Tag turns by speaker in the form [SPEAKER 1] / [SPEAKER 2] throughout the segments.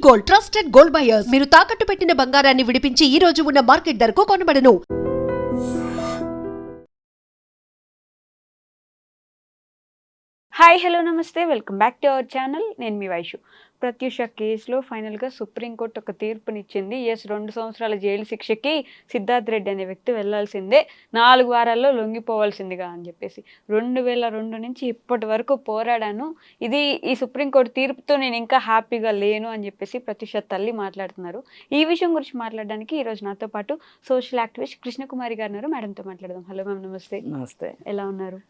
[SPEAKER 1] Gold, trusted gold buyers. మీరు తాకట్టు పెట్టిన బంగారాన్ని విడిపించి ఈ రోజు ఉన్న మార్కెట్ ధరకు కొనబడను.
[SPEAKER 2] హాయ్ హలో నమస్తే, welcome back to our channel. నేను మీ వైషు. ప్రత్యూష కేసులో ఫైనల్గా సుప్రీంకోర్టు ఒక తీర్పునిచ్చింది. 2 సంవత్సరాల జైలు శిక్షకి సిద్ధార్థ్ రెడ్డి అనే వ్యక్తి వెళ్లాల్సిందే, 4 వారాల్లో లొంగిపోవాల్సిందిగా అని చెప్పేసి 2002 నుంచి ఇప్పటి వరకు పోరాడాను. ఈ సుప్రీంకోర్టు తీర్పుతో నేను ఇంకా హ్యాపీగా లేను అని చెప్పేసి ప్రత్యూష తల్లి మాట్లాడుతున్నారు. ఈ విషయం గురించి మాట్లాడడానికి ఈరోజు నాతో పాటు సోషల్ యాక్టివిస్ట్ కృష్ణకుమారి గారు ఉన్నారు. మేడంతో మాట్లాడదాం. హలో మ్యామ్, నమస్తే.
[SPEAKER 3] నమస్తే.
[SPEAKER 2] ఎలా ఉన్నారు?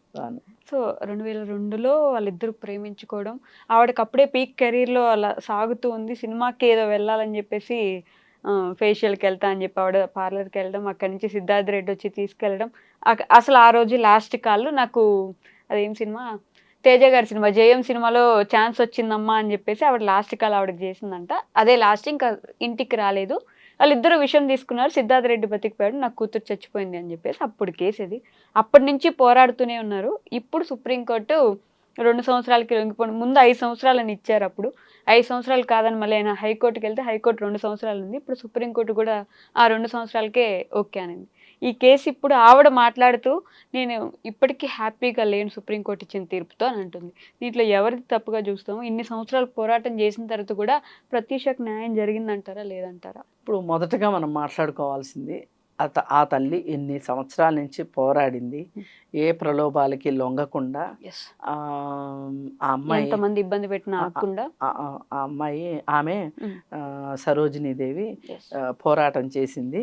[SPEAKER 2] సో 2002లో వాళ్ళిద్దరు ప్రేమించుకోవడం, ఆవిడకి అప్పుడే పీక్ కెరీర్లో అలా సాగుతూ ఉంది. సినిమాకి ఏదో వెళ్ళాలని చెప్పేసి ఫేషియల్కి వెళ్తా అని చెప్పి ఆవిడ పార్లర్కి వెళ్ళడం, అక్కడి నుంచి సిద్ధార్థ్ రెడ్డి వచ్చి తీసుకెళ్ళడం. అసలు ఆ రోజు లాస్ట్ కాల్ నాకు, అదేం సినిమా, తేజ గారి సినిమా జయం సినిమాలో ఛాన్స్ వచ్చిందమ్మా అని చెప్పేసి ఆవిడ లాస్ట్ కాల్ ఆవిడకి చేసిందంట. అదే లాస్ట్, ఇంకా ఇంటికి రాలేదు. వాళ్ళిద్దరూ విషయం తీసుకున్నారు. సిద్ధార్థ్ రెడ్డి బతికిపోయాడు, నాకు కూతురు చచ్చిపోయింది అని చెప్పేసి అప్పుడు కేసు ఇది. అప్పటి నుంచి పోరాడుతూనే ఉన్నారు. ఇప్పుడు సుప్రీంకోర్టు 2 సంవత్సరాలకి లొంగిపోవడం, ముందు 5 సంవత్సరాలని ఇచ్చారు. అప్పుడు 5 సంవత్సరాలు కాదని మళ్ళీ ఆయన హైకోర్టుకి వెళ్తే హైకోర్టు 2 సంవత్సరాలు ఉంది. ఇప్పుడు సుప్రీంకోర్టు కూడా ఆ 2 సంవత్సరాలకే ఓకే అనింది. ఈ కేసు ఇప్పుడు ఆవిడ మాట్లాడుతూ నేను ఇప్పటికీ హ్యాపీగా లేను సుప్రీంకోర్టు ఇచ్చిన తీర్పుతో అని అంటుంది. దీంట్లో ఎవరిది తప్పుగా చూస్తాము? ఇన్ని సంవత్సరాలు పోరాటం చేసిన తర్వాత కూడా ప్రత్యూషకు న్యాయం జరిగిందంటారా లేదంటారా?
[SPEAKER 3] ఇప్పుడు మొదటగా మనం మాట్లాడుకోవాల్సింది, ఆ తల్లి ఎన్ని సంవత్సరాల నుంచి పోరాడింది, ఏ ప్రలోభాలకి లొంగకుండా. ఆ అమ్మాయి
[SPEAKER 2] ఎంతమంది ఇబ్బంది పెట్టిన ఆగకుండా
[SPEAKER 3] ఆ అమ్మాయి, ఆమె సరోజినీదేవి పోరాటం చేసింది.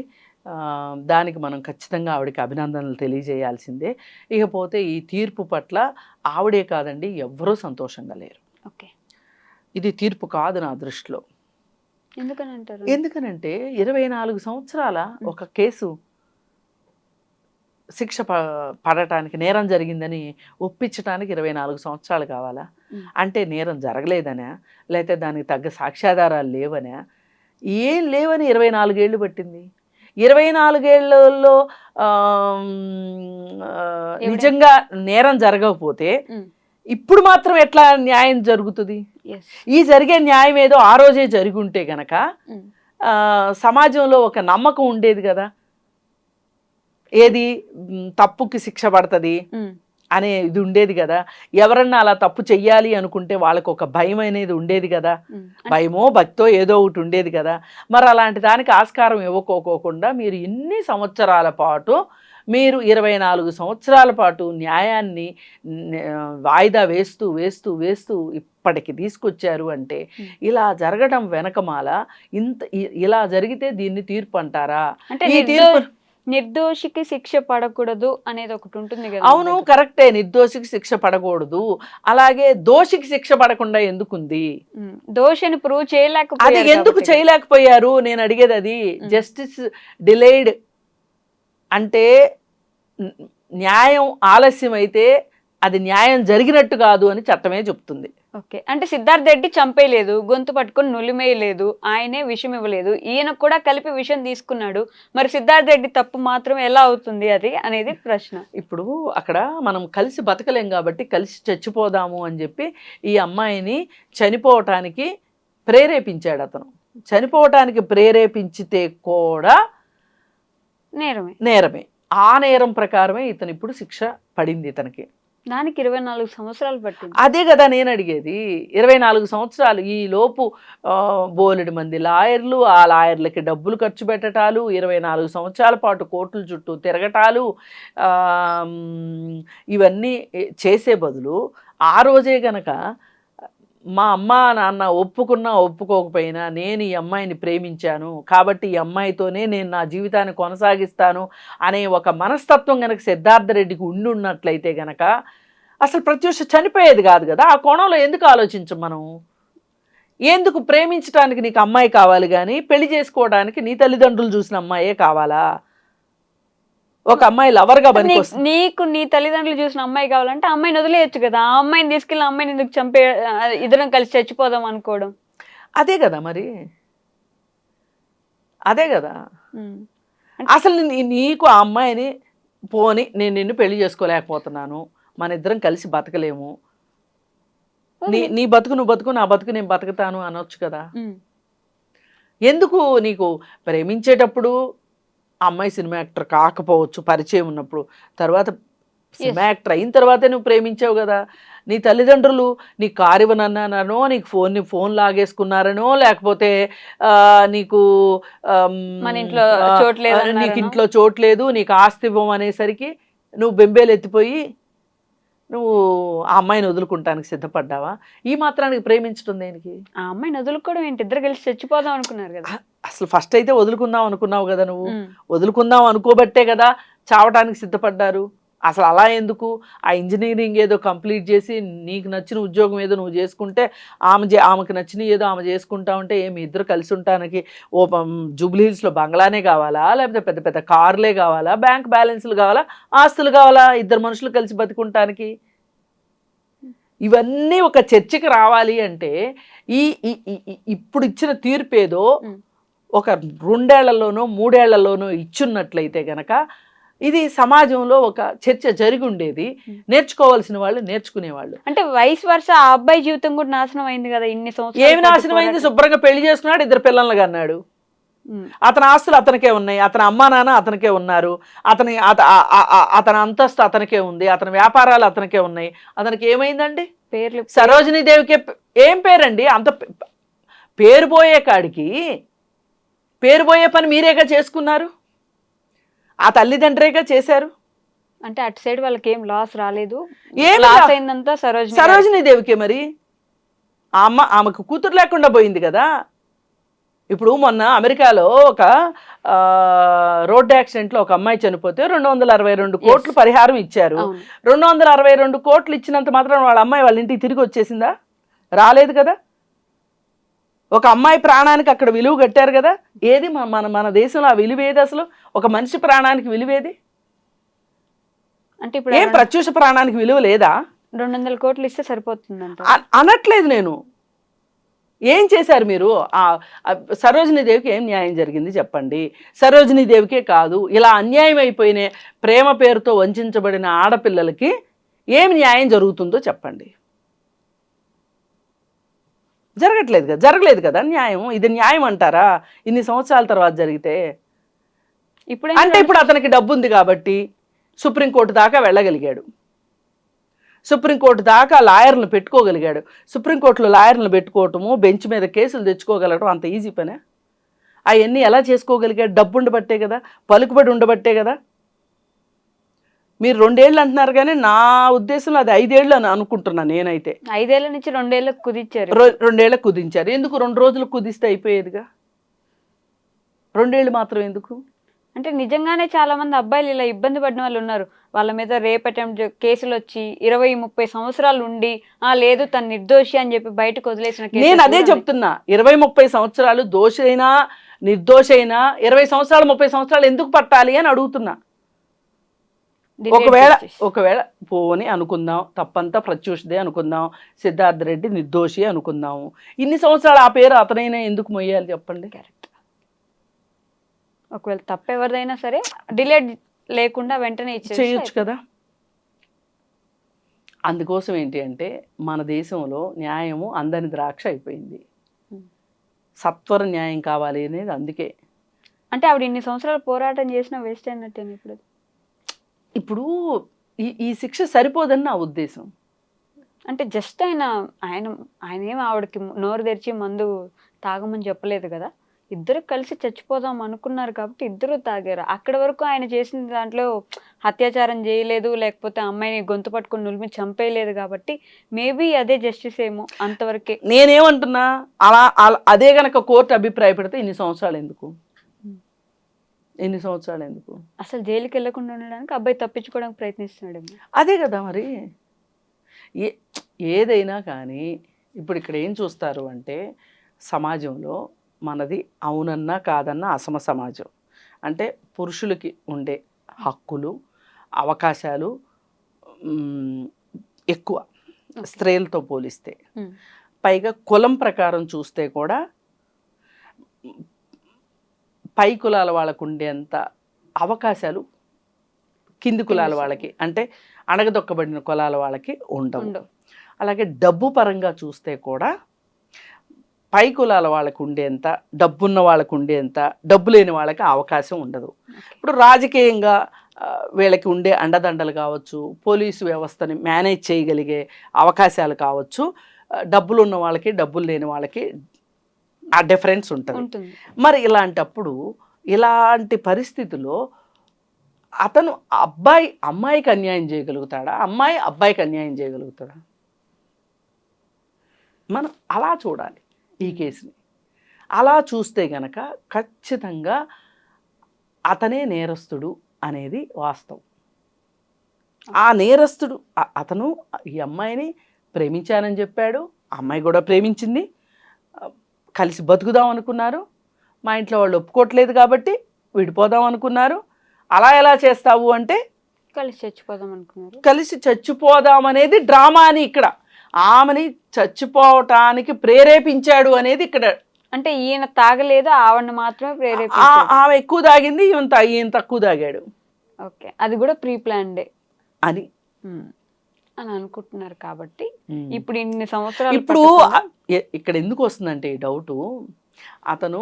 [SPEAKER 3] దానికి మనం ఖచ్చితంగా ఆవిడకి అభినందనలు తెలియజేయాల్సిందే. ఇకపోతే ఈ తీర్పు పట్ల ఆవిడే కాదండి, ఎవ్వరూ సంతోషంగా లేరు.
[SPEAKER 2] ఓకే,
[SPEAKER 3] ఇది తీర్పు కాదు నా దృష్టిలో. ఎందుకనంటే 24 సంవత్సరాల ఒక కేసు శిక్ష పడటానికి, నేరం జరిగిందని ఒప్పించడానికి 24 సంవత్సరాలు కావాలా? అంటే నేరం జరగలేదనా, లేకపోతే దానికి తగ్గ సాక్ష్యాధారాలు లేవనా? ఏం లేవని 24 ఏళ్ళు పట్టింది. 24 ఏళ్లలో నిజంగా నేరం జరగకపోతే ఇప్పుడు మాత్రం ఎట్లా న్యాయం జరుగుతుంది? ఈ జరిగే న్యాయం ఏదో ఆ రోజే జరిగి ఉంటే గనక సమాజంలో ఒక నమ్మకం ఉండేది కదా. ఏది తప్పుకి శిక్ష పడుతుంది అనే ఇది ఉండేది కదా. ఎవరన్నా అలా తప్పు చెయ్యాలి అనుకుంటే వాళ్ళకు ఒక భయం అనేది ఉండేది కదా. భయమో భక్తో ఏదో ఒకటి ఉండేది కదా. మరి అలాంటి దానికి ఆస్కారం ఇవ్వకోకుండా మీరు ఇన్ని సంవత్సరాల పాటు, మీరు 24 సంవత్సరాల పాటు న్యాయాన్ని వాయిదా వేస్తూ వేస్తూ వేస్తూ ఇప్పటికి తీసుకొచ్చారు అంటే, ఇలా జరగడం వెనకమాల ఇలా జరిగితే దీన్ని తీర్పు అంటారా? ఈ తీర్పు
[SPEAKER 2] నిర్దోషికి శిక్ష పడకూడదు అనేది ఒకటి ఉంటుంది కదా.
[SPEAKER 3] అవును, కరెక్టే, నిర్దోషికి శిక్ష పడకూడదు. అలాగే దోషికి శిక్ష పడకుండా ఎందుకుంది?
[SPEAKER 2] దోషిని ప్రూవ్ చేయలేకపోయారు.
[SPEAKER 3] అది ఎందుకు చేయలేకపోయారు నేను అడిగేది అది. జస్టిస్ డిలేడ్ అంటే న్యాయం ఆలస్యం అయితే అది న్యాయం జరిగినట్టు కాదు అని చట్టమే చెప్తుంది.
[SPEAKER 2] ఓకే, అంటే సిద్ధార్థ్ రెడ్డి చంపేయలేదు, గొంతు పట్టుకొని నులిమేయలేదు, ఆయనే విషం ఇవ్వలేదు, ఈయన కూడా కలిపి విషం తీసుకున్నాడు. మరి సిద్ధార్థ్ రెడ్డి తప్పు మాత్రం ఎలా అవుతుంది అది అనేది ప్రశ్న.
[SPEAKER 3] ఇప్పుడు అక్కడ మనం కలిసి బతకలేం కాబట్టి కలిసి చచ్చిపోదాము అని చెప్పి ఈ అమ్మాయిని చనిపోవటానికి ప్రేరేపించాడు అతను. చనిపోవటానికి ప్రేరేపించితే కూడా నేరమే. ఆ నేరం ప్రకారమే ఇతను ఇప్పుడు శిక్ష పడింది ఇతనికి.
[SPEAKER 2] దానికి 24 సంవత్సరాలు పట్టింది.
[SPEAKER 3] అదే కదా నేను అడిగేది. 24 సంవత్సరాలు. ఈ లోపు బోలెడు మంది లాయర్లు, ఆ లాయర్లకి డబ్బులు ఖర్చు పెట్టటాలు, 24 సంవత్సరాల పాటు కోర్టుల చుట్టూ తిరగటాలు, ఇవన్నీ చేసే బదులు ఆ రోజే గనక మా అమ్మ నాన్న ఒప్పుకున్నా ఒప్పుకోకపోయినా నేను ఈ అమ్మాయిని ప్రేమించాను కాబట్టి ఈ అమ్మాయితోనే నేను నా జీవితాన్ని కొనసాగిస్తాను అనే ఒక మనస్తత్వం కనుక సిద్ధార్థ రెడ్డికి ఉన్నట్లయితే గనక అసలు ప్రత్యూష చనిపోయేది కాదు కదా. ఆ కోణంలో ఎందుకు ఆలోచించం మనం? ఎందుకు ప్రేమించడానికి నీకు అమ్మాయి కావాలి కానీ పెళ్లి చేసుకోవడానికి నీ తల్లిదండ్రులు చూసిన అమ్మాయే కావాలా? ఒక అమ్మాయి లవర్గా
[SPEAKER 2] నీకు నీ తల్లిదండ్రులు చూసిన అమ్మాయి కావాలంటే అమ్మాయిని వదిలేయచ్చు కదా. ఆ అమ్మాయిని తీసుకెళ్ళి అమ్మాయిని ఎందుకు చంపే, ఇద్దరం కలిసి చచ్చిపోదాం అనుకోవడం?
[SPEAKER 3] అదే కదా మరి, అదే కదా. అసలు నీకు ఆ అమ్మాయిని పోని నేను నిన్ను పెళ్లి చేసుకోలేకపోతున్నాను, మన ఇద్దరం కలిసి బతకలేము, నీ బతుకు నువ్వు బతుకు, నా బతుకు నేను బతుకుతాను అనొచ్చు కదా. ఎందుకు నీకు ప్రేమించేటప్పుడు ఆ అమ్మాయి సినిమా యాక్టర్ కాకపోవచ్చు పరిచయం ఉన్నప్పుడు, తర్వాత సినిమా యాక్టర్ అయిన తర్వాతే నువ్వు ప్రేమించావు కదా. నీ తల్లిదండ్రులు నీకు కారు ఇవ్వనన్నానో, నీకు ఫోన్ లాగేసుకున్నారనో, లేకపోతే నీకు
[SPEAKER 2] మన ఇంట్లో చోటు లేదన్నారనో,
[SPEAKER 3] నీకు ఇంట్లో చోటు లేదు, నీకు ఆస్తి ఇవ్వం అనేసరికి నువ్వు బెంబేలు ఎత్తిపోయి నువ్వు ఆ అమ్మాయిని వదులుకుంటానికి సిద్ధపడ్డావా? ఈ మాత్రానికి ప్రేమించడం దేనికి?
[SPEAKER 2] ఆ అమ్మాయిని వదులుకోవడం ఏంటి, ఇద్దరు కలిసి చచ్చిపోదాం అనుకున్నారు కదా.
[SPEAKER 3] అసలు ఫస్ట్ అయితే వదులుకుందాం అనుకున్నావు కదా నువ్వు. వదులుకుందాం అనుకోబట్టే కదా చావటానికి సిద్ధపడ్డారు. అసలు అలా ఎందుకు? ఆ ఇంజనీరింగ్ ఏదో కంప్లీట్ చేసి నీకు నచ్చిన ఉద్యోగం ఏదో నువ్వు చేసుకుంటే ఆమెకు నచ్చిన ఏదో ఆమె చేసుకుంటా ఉంటే ఏమి ఇద్దరు కలిసి ఉండటానికి జూబ్లీ హిల్స్లో బంగ్లానే కావాలా, లేకపోతే పెద్ద పెద్ద కార్లే కావాలా, బ్యాంక్ బ్యాలెన్స్లు కావాలా, ఆస్తులు కావాలా ఇద్దరు మనుషులు కలిసి బతుకుంటానికి? ఇవన్నీ ఒక చర్చకి రావాలి అంటే ఇప్పుడు ఇచ్చిన తీర్పు ఏదో ఒక 2 ఏళ్లలోనో 3 ఏళ్లలోనో ఇచ్చున్నట్లయితే గనక ఇది సమాజంలో ఒక చర్చ జరిగి ఉండేది. నేర్చుకోవాల్సిన వాళ్ళు నేర్చుకునేవాళ్ళు.
[SPEAKER 2] అంటే వయసు వరుస ఆ అబ్బాయి జీవితం కూడా నాశనం అయింది కదా ఇన్ని సంవత్సరాలు.
[SPEAKER 3] ఏమి నాశనం అయింది? శుభ్రంగా పెళ్లి చేసుకున్నాడు, 2 పిల్లలుగా అన్నాడు. అతని ఆస్తులు అతనికే ఉన్నాయి, అతని అమ్మా నాన్న అతనికే ఉన్నారు, అతని అంతస్తు అతనికే ఉంది, అతని వ్యాపారాలు అతనికే ఉన్నాయి. అతనికి ఏమైందండి?
[SPEAKER 2] పేర్లు
[SPEAKER 3] సరోజినీ దేవికే ఏం పేరండి? అంత పేరు పోయే కాడికి పేరు పోయే పని మీరేగా చేసుకున్నారు, ఆ తల్లిదండ్రేగా చేశారు.
[SPEAKER 2] అంటే అటు సైడ్ వాళ్ళకి ఏం లాస్ రాలేదు,
[SPEAKER 3] ఏం
[SPEAKER 2] లాస్ అయిందంతా
[SPEAKER 3] సరోజినీ దేవికే. మరి ఆమెకు కూతురు లేకుండా పోయింది కదా. ఇప్పుడు మొన్న అమెరికాలో ఒక రోడ్డు యాక్సిడెంట్లో ఒక అమ్మాయి చనిపోతే 262 కోట్లు పరిహారం ఇచ్చారు. 262 కోట్లు ఇచ్చినంత మాత్రం వాళ్ళ అమ్మాయి వాళ్ళ ఇంటికి తిరిగి వచ్చేసిందా? రాలేదు కదా. ఒక అమ్మాయి ప్రాణానికి అక్కడ విలువ కట్టారు కదా. ఏది మన దేశంలో ఆ విలువ ఏది? అసలు ఒక మనిషి ప్రాణానికి విలువేది?
[SPEAKER 2] అంటే ఇప్పుడు
[SPEAKER 3] ఏం ప్రత్యూష ప్రాణానికి విలువ లేదా?
[SPEAKER 2] 200 కోట్లు ఇస్తే సరిపోతుందంట
[SPEAKER 3] అనట్లేదు నేను. ఏం చేశారు మీరు? సరోజినీ దేవికి ఏం న్యాయం జరిగింది చెప్పండి. సరోజినీ దేవికే కాదు, ఇలా అన్యాయం అయిపోయిన ప్రేమ పేరుతో వంచబడిన ఆడపిల్లలకి ఏం న్యాయం జరుగుతుందో చెప్పండి. జరగలేదు కదా న్యాయం. ఇది న్యాయం అంటారా ఇన్ని సంవత్సరాల తర్వాత జరిగితే? ఇప్పుడు అతనికి డబ్బు ఉంది కాబట్టి సుప్రీంకోర్టు దాకా వెళ్ళగలిగాడు, సుప్రీంకోర్టు దాకా లాయర్లను పెట్టుకోగలిగాడు. సుప్రీంకోర్టులో లాయర్లను పెట్టుకోవటము, బెంచ్ మీద కేసులు తెచ్చుకోగలగడం అంత ఈజీ పనే? అవన్నీ ఎలా చేసుకోగలిగాడు? డబ్బు ఉండబట్టే కదా, పలుకుబడి ఉండబట్టే కదా. మీరు 2 ఏళ్ళు అంటున్నారు కానీ నా ఉద్దేశంలో అది 5 ఏళ్ళు అని అనుకుంటున్నాను నేనైతే.
[SPEAKER 2] 5 ఏళ్ల నుంచి 2 ఏళ్ళకు కుదించారు.
[SPEAKER 3] 2 ఏళ్ళకు కుదించారు. ఎందుకు 2 రోజులకు కుదిస్తే అయిపోయేదిగా? 2 ఏళ్ళు మాత్రం ఎందుకు?
[SPEAKER 2] అంటే నిజంగానే చాలా మంది అబ్బాయిలు ఇలా ఇబ్బంది పడిన వాళ్ళు ఉన్నారు. వాళ్ళ మీద రేప్ అటెంప్ట్ కేసులు వచ్చి 20-30 సంవత్సరాలు ఉండి లేదు తను నిర్దోషి అని చెప్పి బయటకు వదిలేసిన.
[SPEAKER 3] నేను అదే చెప్తున్నా, 20-30 సంవత్సరాలు దోషైనా నిర్దోషైనా 20 సంవత్సరాలు 30 సంవత్సరాలు ఎందుకు పట్టాలి అని అడుగుతున్నా. ఒకవేళ పోని అనుకుందాం, తప్పంతా ప్రత్యూషదే అనుకుందాం, సిద్ధార్థ రెడ్డి నిర్దోషి అనుకుందాము, ఇన్ని సంవత్సరాలు ఆ పేరు అతనైనా ఎందుకు మొయ్యాలి చెప్పండి?
[SPEAKER 2] కరెక్ట్. ఒకవేళ తప్పెవరిదైనా సరే డిలేట్ లేకుండా వెంటనే
[SPEAKER 3] చేయొచ్చు కదా. అందుకోసం ఏంటి అంటే మన దేశంలో న్యాయము అందని ద్రాక్ష అయిపోయింది. సత్వర న్యాయం కావాలి అనేది అందుకే.
[SPEAKER 2] అంటే ఆవిడ ఇన్ని సంవత్సరాలు పోరాటం చేసినా వేస్ట్ అయినట్టే. ఇప్పుడు
[SPEAKER 3] ఈ శిక్ష సరిపోదని నా ఉద్దేశం.
[SPEAKER 2] అంటే జస్ట్ ఆయన ఏం ఆవిడకి నోరు తెరిచి మందు తాగమని చెప్పలేదు కదా. ఇద్దరు కలిసి చచ్చిపోదాం అనుకున్నారు కాబట్టి ఇద్దరు తాగారు. అక్కడి వరకు ఆయన చేసిన దాంట్లో అత్యాచారం చేయలేదు, లేకపోతే అమ్మాయిని గొంతు పట్టుకుని నులిమి చంపేయలేదు కాబట్టి మేబీ అదే జస్టిస్ ఏమో, అంతవరకే.
[SPEAKER 3] నేనేమంటున్నా, అదే గనక కోర్టు అభిప్రాయపడితే ఇన్ని సంవత్సరాలు ఎందుకు?
[SPEAKER 2] అసలు జైలుకి వెళ్ళకుండా ఉండడానికి అబ్బాయి తప్పించుకోవడానికి ప్రయత్నిస్తున్నాడు.
[SPEAKER 3] అదే కదా మరి. ఏదైనా కానీ ఇప్పుడు ఇక్కడ ఏం చూస్తారు అంటే సమాజంలో మనది అవునన్నా కాదన్నా అసమ సమాజం. అంటే పురుషులకి ఉండే హక్కులు అవకాశాలు ఎక్కువ స్త్రీలతో పోలిస్తే. పైగా కులం ప్రకారం చూస్తే కూడా పై కులాల వాళ్ళకు ఉండేంత అవకాశాలు కింది కులాల వాళ్ళకి, అంటే అణగదొక్కబడిన కులాల వాళ్ళకి ఉండవు. అలాగే డబ్బు పరంగా చూస్తే కూడా పై కులాల వాళ్ళకు ఉండేంత, డబ్బున్న వాళ్ళకు ఉండేంత, డబ్బు లేని వాళ్ళకి ఆ అవకాశం ఉండదు. ఇప్పుడు రాజకీయంగా వీళ్ళకి ఉండే అండదండలు కావచ్చు, పోలీసు వ్యవస్థని మేనేజ్ చేయగలిగే అవకాశాలు కావచ్చు, డబ్బులు ఉన్న వాళ్ళకి డబ్బులు లేని వాళ్ళకి ఆ డిఫరెన్స్ ఉంటుంది. మరి ఇలాంటప్పుడు ఇలాంటి పరిస్థితుల్లో అతను అమ్మాయికి అన్యాయం చేయగలుగుతాడా, అమ్మాయి అబ్బాయికి అన్యాయం చేయగలుగుతాడా? మనం అలా చూడాలి ఈ కేసుని. అలా చూస్తే గనక ఖచ్చితంగా అతనే నేరస్తుడు అనేది వాస్తవం. ఆ నేరస్తుడు అతను ఈ అమ్మాయిని ప్రేమించానని చెప్పాడు, అమ్మాయి కూడా ప్రేమించింది, కలిసి బతుకుదాం అనుకున్నారు, మా ఇంట్లో వాళ్ళు ఒప్పుకోవట్లేదు కాబట్టి విడిపోదాం అనుకున్నారు. అలా ఎలా చేస్తావు అంటే
[SPEAKER 2] కలిసి చచ్చిపోదాం అనుకున్నారు.
[SPEAKER 3] కలిసి చచ్చిపోదాం అనేది డ్రామా అని, ఇక్కడ ఆమెని చచ్చిపోవటానికి ప్రేరేపించాడు అనేది ఇక్కడ.
[SPEAKER 2] అంటే ఈయన తాగలేదు, ఆవిడని మాత్రమే ప్రేరేపించాడు.
[SPEAKER 3] ఆమె ఎక్కువ తాగింది, ఈయన తక్కువ తాగాడు.
[SPEAKER 2] ఓకే, అది కూడా ప్రీ ప్లాన్డే
[SPEAKER 3] అని
[SPEAKER 2] అని అనుకుంటున్నారు. కాబట్టి ఇప్పుడు ఇన్ని సంవత్సరాలు
[SPEAKER 3] ఇప్పుడు ఇక్కడ ఎందుకు వస్తుందంటే ఈ డౌటు, అతను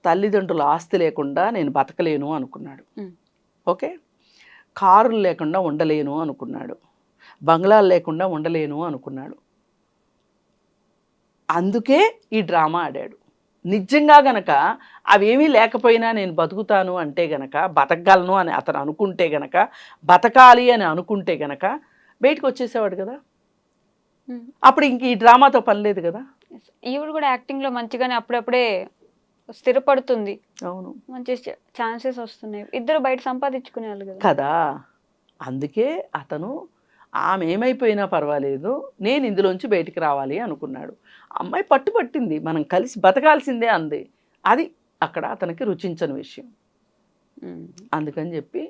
[SPEAKER 3] తల్లిదండ్రుల ఆస్తి లేకుండా నేను బతకలేను అనుకున్నాడు. ఓకే, కారులు లేకుండా ఉండలేను అనుకున్నాడు, బంగ్లాలు లేకుండా ఉండలేను అనుకున్నాడు. అందుకే ఈ డ్రామా ఆడాడు. నిజంగా గనక అవేమీ లేకపోయినా నేను బతుకుతాను అంటే గనక, బతకగలను అని అతను అనుకుంటే గనక, బతకాలి అని అనుకుంటే గనక బయటకు వచ్చేసేవాడు కదా. అప్పుడు ఇంక ఈ డ్రామాతో పని లేదు కదా.
[SPEAKER 2] ఈవిడ కూడా యాక్టింగ్ లో మంచిగానే అప్పుడప్పుడే స్థిరపడుతుంది.
[SPEAKER 3] అవును,
[SPEAKER 2] మంచి ఛాన్సెస్ వస్తున్నాయి, ఇద్దరు బయట సంపాదించుకునే వాళ్ళు కదా
[SPEAKER 3] కదా. అందుకే అతను ఆమె ఏమైపోయినా పర్వాలేదు, నేను ఇందులోంచి బయటికి రావాలి అనుకున్నాడు. అమ్మాయి పట్టుబట్టింది, మనం కలిసి బతకాల్సిందే అంది. అది అక్కడ అతనికి రుచించని విషయం. అందుకని చెప్పి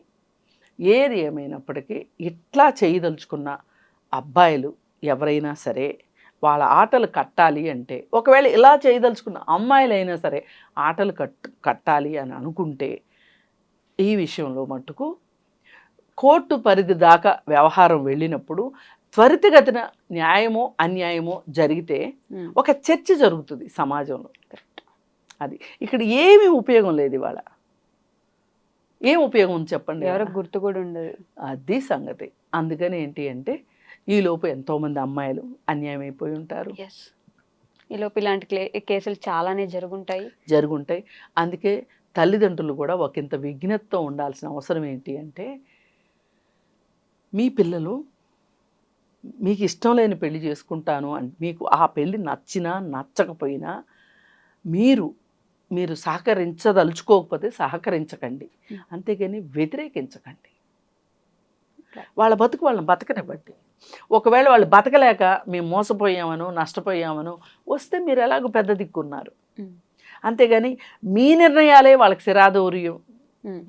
[SPEAKER 3] ఏది ఏమైనప్పటికీ ఇట్లా చేయదలుచుకున్న అబ్బాయిలు ఎవరైనా సరే వాళ్ళ ఆటలు కట్టాలి అంటే, ఒకవేళ ఇలా చేయదలుచుకున్న అమ్మాయిలైనా సరే ఆటలు కట్టాలి అని అనుకుంటే ఈ విషయంలో మట్టుకు కోర్టు పరిధి దాకా వ్యవహారం వెళ్ళినప్పుడు త్వరితగతిన న్యాయమో అన్యాయమో జరిగితే ఒక చర్చ జరుగుతుంది సమాజంలో. అది ఇక్కడ ఏమీ ఉపయోగం లేదు. ఇవాళ ఏం ఉపయోగం ఉంది చెప్పండి,
[SPEAKER 2] ఎవరికి గుర్తు కూడా ఉండదు.
[SPEAKER 3] అది సంగతి. అందుకని ఏంటి అంటే ఈలోపు ఎంతోమంది అమ్మాయిలు అన్యాయం అయిపోయి ఉంటారు.
[SPEAKER 2] ఈలోపు ఇలాంటి కేసులు చాలానే జరుగుంటాయి. అందుకే తల్లిదండ్రులు కూడా ఒకంత విజ్ఞతతో ఉండాల్సిన అవసరం ఏంటి అంటే, మీ పిల్లలు మీకు ఇష్టం లేని పెళ్లి చేసుకుంటాను అంటే, మీకు ఆ పెళ్ళి నచ్చినా నచ్చకపోయినా మీరు సహకరించదలుచుకోకపోతే సహకరించకండి, అంతేగాని వ్యతిరేకించకండి. వాళ్ళ బతుకు వాళ్ళని బతకనివ్వండి. ఒకవేళ వాళ్ళు బతకలేక మేము మోసపోయామనో నష్టపోయామనో వస్తే మీరు ఎలాగో పెద్ద దిక్కున్నారు. అంతేగాని మీ నిర్ణయాలే వాళ్ళకి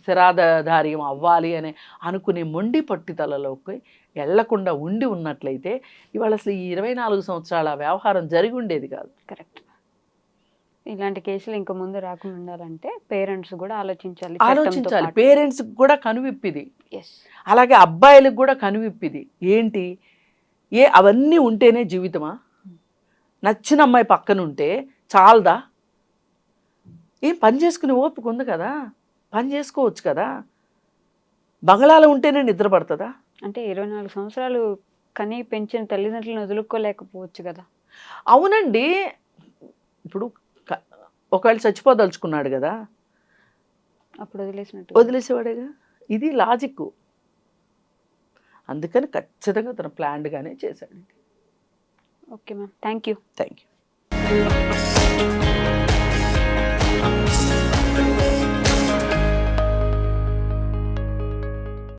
[SPEAKER 2] శిరాధార్యం అవ్వాలి అని అనుకునే మొండి పట్టుదలలోకి వెళ్లకుండా ఉన్నట్లయితే ఇవాళ అసలు ఈ 24 సంవత్సరాల వ్యవహారం జరిగి ఉండేది కాదు. కరెక్ట్. ఇలాంటి కేసులు ఇంకా ముందు రాకుండా ఉండాలంటే పేరెంట్స్ కూడా ఆలోచించాలి.
[SPEAKER 3] పేరెంట్స్ కూడా కనువిప్పిది, అలాగే అబ్బాయిలకు కూడా కనువిప్పిది. ఏంటి, అవన్నీ ఉంటేనే జీవితమా? నచ్చిన అమ్మాయి పక్కన ఉంటే చాలదా? ఏం పని చేసుకునే ఓపిక ఉంది కదా, పని చేసుకోవచ్చు కదా. బంగ్లాలో ఉంటేనే నిద్ర పడుతుందా?
[SPEAKER 2] అంటే 24 సంవత్సరాలు కని పెంచిన తల్లిదండ్రులను వదులుకోలేకపోవచ్చు కదా.
[SPEAKER 3] అవునండి, ఇప్పుడు ఒకవేళ చచ్చిపోదలుచుకున్నాడు కదా,
[SPEAKER 2] అప్పుడు
[SPEAKER 3] వదిలేసేవాడేగా. ఇది లాజిక్. అందుకని ఖచ్చితంగా తన ప్లాన్డ్గానే చేశాడండి.
[SPEAKER 2] Okay ma'am, thank you.
[SPEAKER 3] Thank you.